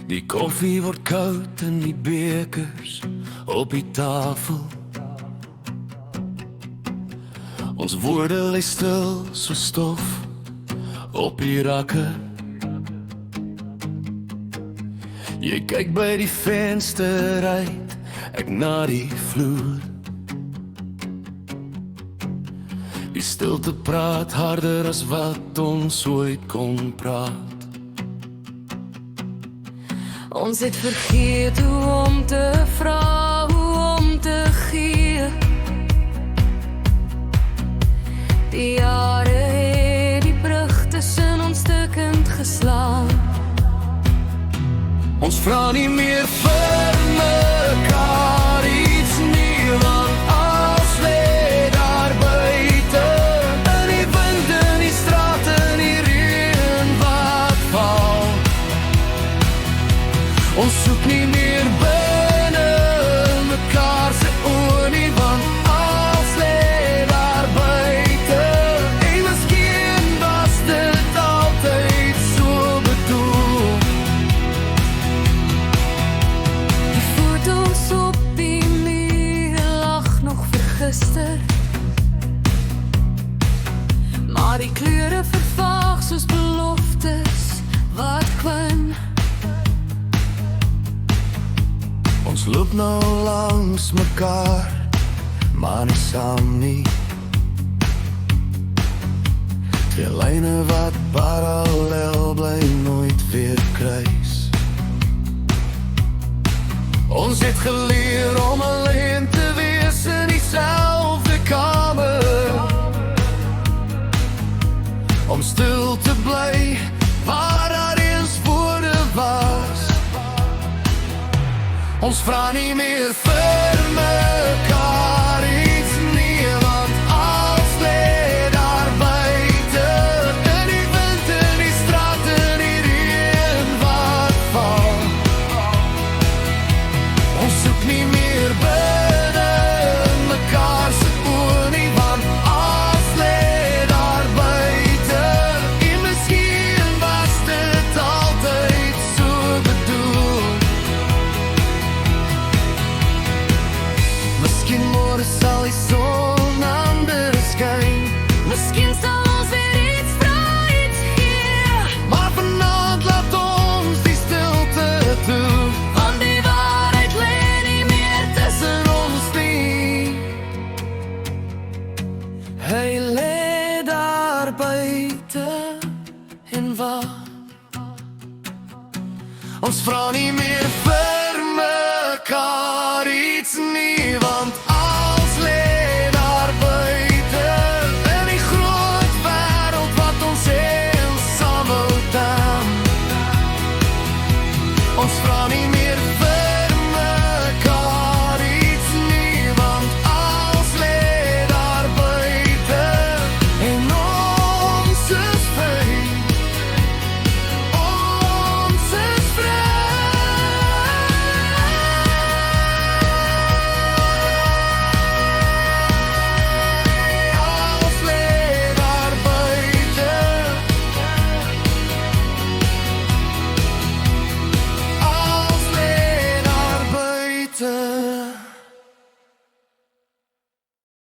Die koffie word koud in die bekers op die tafel. Ons woorde lê stil so stof op die rakke. Jy kyk by die venster uit, ek na die vloer. Die stilte praat harder as wat ons ooit kon praat. Ons het vergeet hoe om te vra, hoe om te gee. Die jare het die brug tussen ons stukkend geslaan. Ons vra nie meer vir mekaar iets nie, want alles lê daar buite. In die wind, in die straat, in die reën wat val. Ons soek nie meer binne mekaar se oë nie, want alles lê daar buite. En miskien was dit altyd so bedoel. Die foto's op die muur lag nog vir gister, maar die kleure vervaag soos beloftes wat kwyn. Ons loop nou langs mekaar, maar nie saam nie. Twee lyne wat parallel bly, nooit weer kruis. Ons het geleer om alleen te wees in dieselfde kamer, om stil te bly waar daar eens woorde was. Ons vra nie meer vir mekaar iets nie, want alles lê daar buite. In die wind, in die straat, in die reën wat val. Ons soek nie meer binne mekaar se oë nie, want alles lê daar buite. En miskien was dit altyd so bedoel. Miskien môre sal die son anders skyn. Miskien sal ons weer iets vra, iets gee. Maar vanaand laat ons die stilte toe, Want die waarheid lê nie meer tussen ons nie. hy lê daar buite en wag. Ons vra nie meer